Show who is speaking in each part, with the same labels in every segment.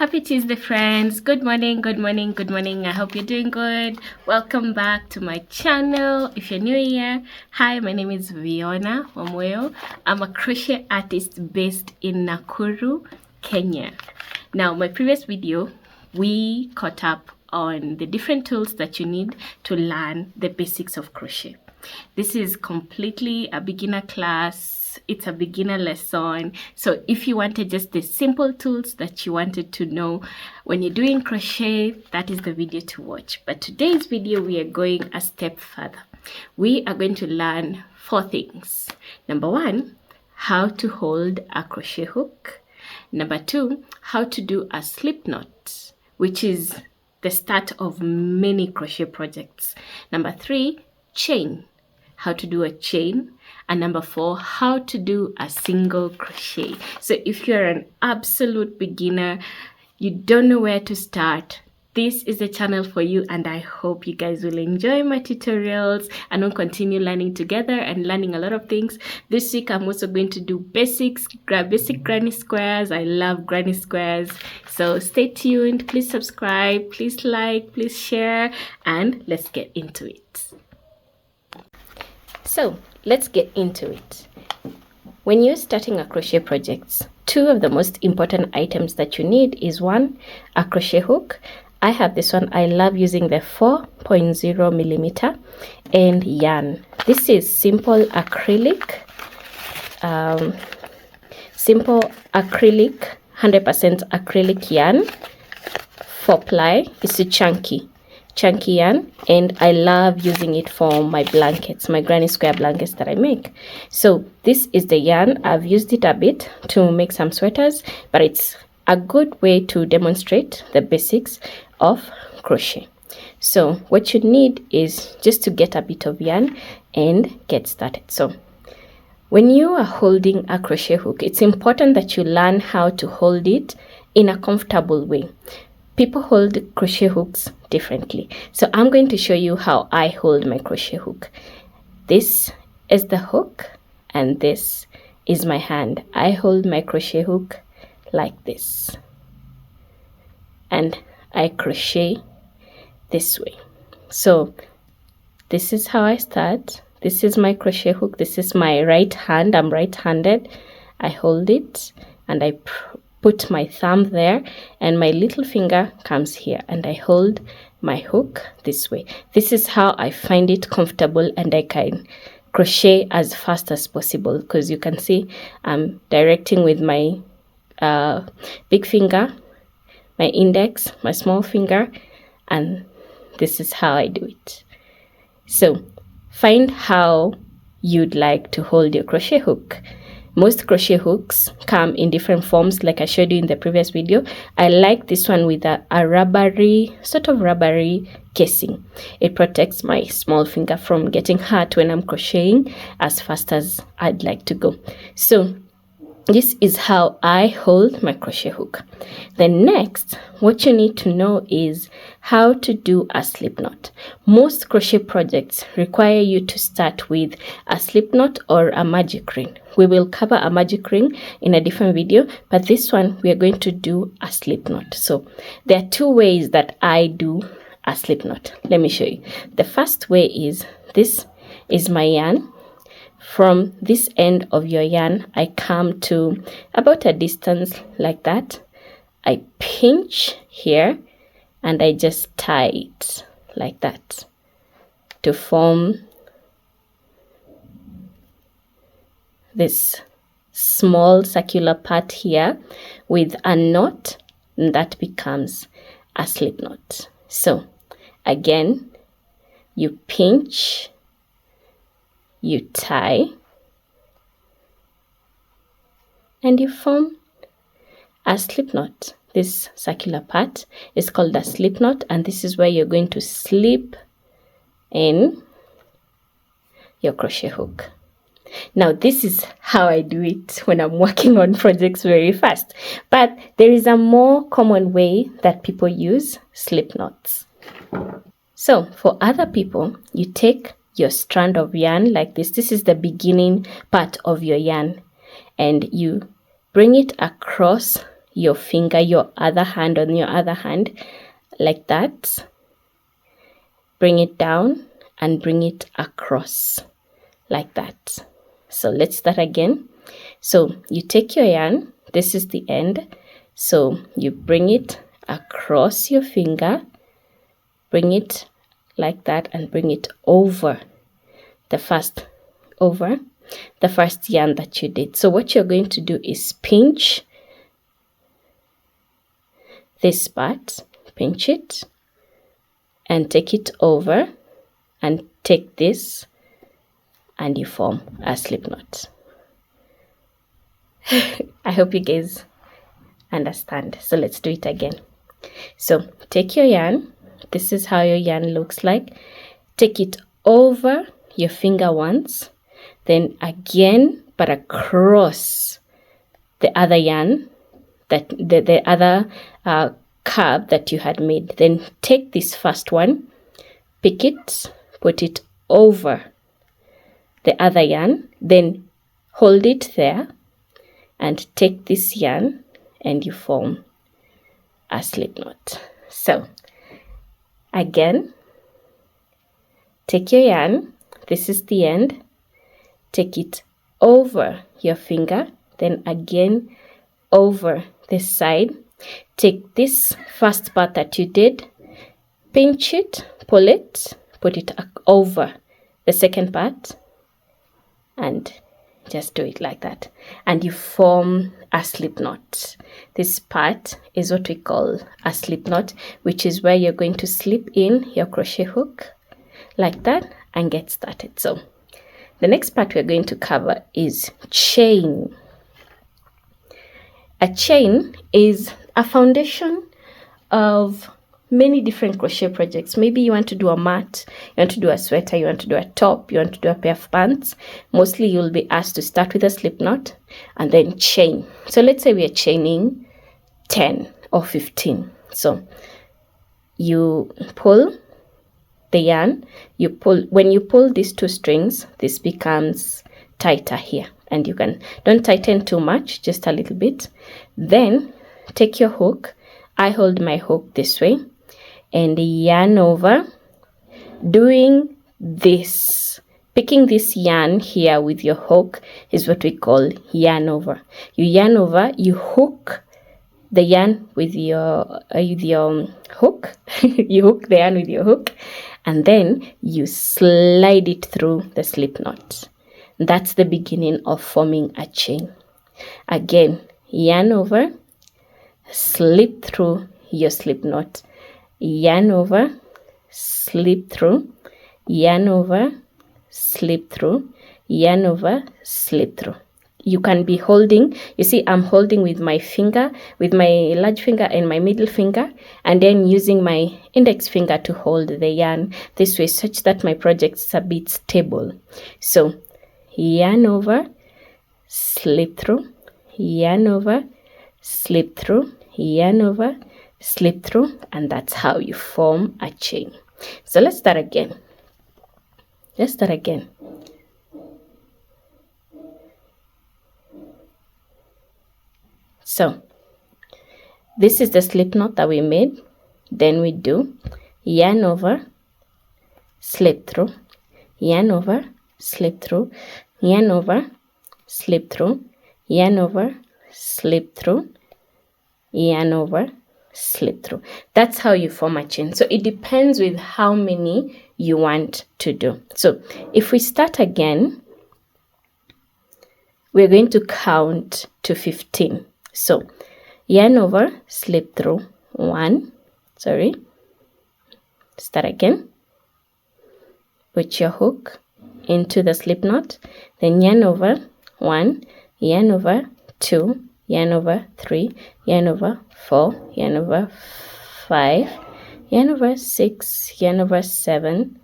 Speaker 1: Happy Tuesday, friends. Good morning, good morning, good morning. I hope you're doing good. Welcome back to my channel. If you're new here, hi, my name is Viona Wamoyo. I'm a crochet artist based in Nakuru, Kenya. Now, my previous video, we caught up on the different tools that you need to learn the basics of crochet. This is completely a beginner class. It's a beginner lesson. So if you wanted just the simple tools that you wanted to know when you're doing crochet, that is the video to watch. But today's video, we are going a step further. We are going to learn 4 things. Number 1, how to hold a crochet hook. Number 2, how to do a slip knot, which is the start of many crochet projects. Number 3, chain, how to do a chain. And number 4, how to do a single crochet. So if you're an absolute beginner, you don't know where to start, this is the channel for you, and I hope you guys will enjoy my tutorials and we'll continue learning together and learning a lot of things. This week I'm also going to do basic granny squares. I love granny squares. So stay tuned, please subscribe, please like, please share, and let's get into it. So let's get into it. When you're starting a crochet project, 2 of the most important items that you need is 1, a crochet hook. I have this one. I love using the 4.0 millimeter and yarn. This is simple acrylic, 100% acrylic yarn, 4-ply. It's a chunky yarn, and I love using it for my blankets, my granny square blankets that I make. So this is the yarn. I've used it a bit to make some sweaters, but it's a good way to demonstrate the basics of crochet. So what you need is just to get a bit of yarn and get started. So when you are holding a crochet hook, it's important that you learn how to hold it in a comfortable way. People hold crochet hooks differently. So I'm going to show you how I hold my crochet hook. This is the hook and this is my hand. I hold my crochet hook like this. And I crochet this way. So this is how I start. This is my crochet hook. This is my right hand. I'm right-handed. I hold it and I put my thumb there and my little finger comes here and I hold my hook this way. This is how I find it comfortable, and I can crochet as fast as possible because you can see I'm directing with my big finger, my index, my small finger, and this is how I do it. So find how you'd like to hold your crochet hook. Most crochet hooks come in different forms, like I showed you in the previous video. I like this one with a rubbery, sort of rubbery casing. It protects my small finger from getting hurt when I'm crocheting as fast as I'd like to go. So this is how I hold my crochet hook. Then next, what you need to know is how to do a slip knot. Most crochet projects require you to start with a slip knot or a magic ring. We will cover a magic ring in a different video, but this one we are going to do a slip knot. So there are 2 ways that I do a slip knot. Let me show you. The first way is, this is my yarn. From this end of your yarn, I come to about a distance like that. I pinch here and I just tie it like that to form this small circular part here with a knot, and that becomes a slip knot. So again, you pinch, you tie, and you form a slip knot. This circular part is called a slip knot, and this is where you're going to slip in your crochet hook. Now this is how I do it when I'm working on projects very fast, but there is a more common way that people use slip knots. So for other people, you take your strand of yarn like this. This is the beginning part of your yarn, and you bring it across your finger, your other hand on your other hand, like that. Bring it down and bring it across like that. So let's start again. So you take your yarn, this is the end, so you bring it across your finger, bring it like that, and bring it over the first yarn that you did. So what you're going to do is pinch this part, pinch it and take it over, and take this and you form a slip knot. I hope you guys understand. So let's do it again. So take your yarn, this is how your yarn looks like. Take it over your finger once, then again but across the other yarn, that the other curve that you had made. Then take this first one, pick it, put it over the other yarn, then hold it there and take this yarn and you form a slip knot. So again, take your yarn, this is the end, take it over your finger, then again over this side, take this first part that you did, pinch it, pull it, put it over the second part, and just do it like that, and you form a slip knot. This part is what we call a slip knot, which is where you're going to slip in your crochet hook like that and get started. So the next part we're going to cover is chain. A chain is a foundation of many different crochet projects. Maybe you want to do a mat, you want to do a sweater, you want to do a top, you want to do a pair of pants. Mostly you'll be asked to start with a slip knot and then chain. So let's say we are chaining 10 or 15. So you pull the yarn, when you pull these two strings, this becomes tighter here, and you don't tighten too much, just a little bit. Then take your hook, I hold my hook this way, and yarn over, doing this, picking this yarn here with your hook is what we call yarn over. You yarn over, you hook the yarn with your hook, you hook the yarn with your hook, and then you slide it through the slip knot. That's the beginning of forming a chain. Again, yarn over, slip through your slip knot, yarn over, slip through, yarn over, slip through, yarn over, slip through. You can be holding, you see I'm holding with my finger, with my large finger and my middle finger, and then using my index finger to hold the yarn this way, such that my project is a bit stable. So yarn over, slip through, yarn over, slip through, yarn over, slip through, and that's how you form a chain. So let's start again. So this is the slip knot that we made. Then we do yarn over, slip through, yarn over, slip through, yarn over, slip through, yarn over, slip through, yarn over, slip through. That's how you form a chain. So it depends with how many you want to do. So if we start again, we're going to count to 15. So yarn over, slip through, start again, put your hook into the slip knot, then yarn over 1, yarn over 2, yarn over 3, yarn over 4, yarn over 5, yarn over 6, yarn over 7,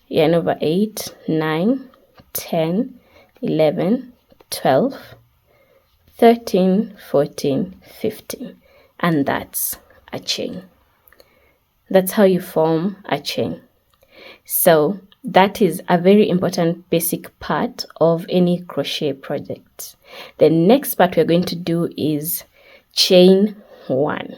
Speaker 1: yarn over 8, 9, 10, 11, 12, 13, 14, 15, and that's a chain. That's how you form a chain. So that is a very important basic part of any crochet project. The next part we're going to do is chain 1.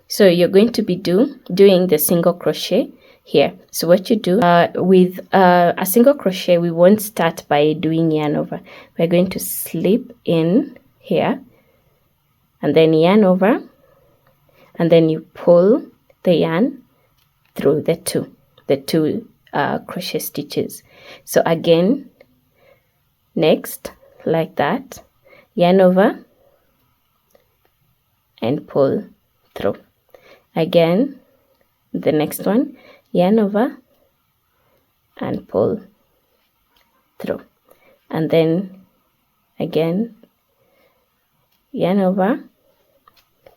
Speaker 1: So you're going to be doing the single crochet here. So what you do with a single crochet, we won't start by doing yarn over. We're going to slip in here and then yarn over, and then you pull the yarn through the two crochet stitches. So again, next, like that, yarn over and pull through. Again, the next one, yarn over and pull through, and then again yarn over,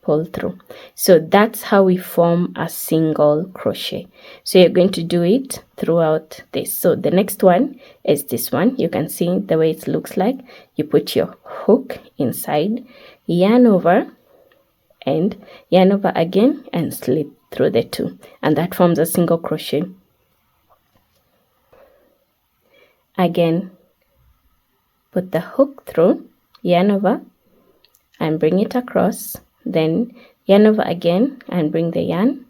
Speaker 1: pull through. So that's how we form a single crochet. So you're going to do it throughout this. So the next one is this one. You can see the way it looks like. You put your hook inside, yarn over and yarn over again and slip through the two, and that forms a single crochet. Again, put the hook through, yarn over and bring it across, then yarn over again and bring the yarn,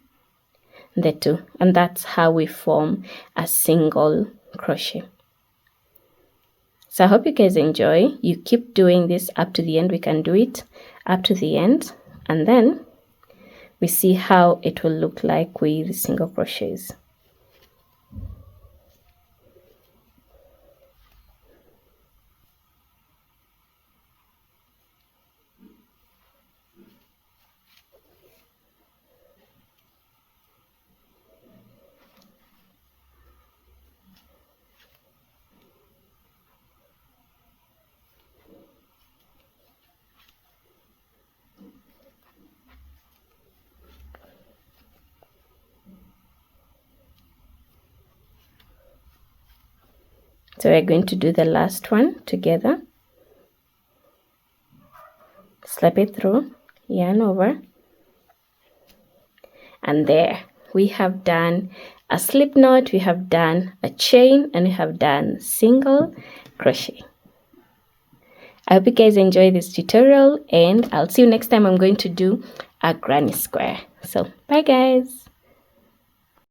Speaker 1: the two, and that's how we form a single crochet. So I hope you guys enjoy. You keep doing this up to the end. We can do it up to the end, and then we see how it will look like with single crochets. So we're going to do the last one together. Slip it through, yarn over, and there we have done a slip knot, we have done a chain, and we have done single crochet. I hope you guys enjoy this tutorial, and I'll see you next time. I'm going to do a granny square. So bye guys.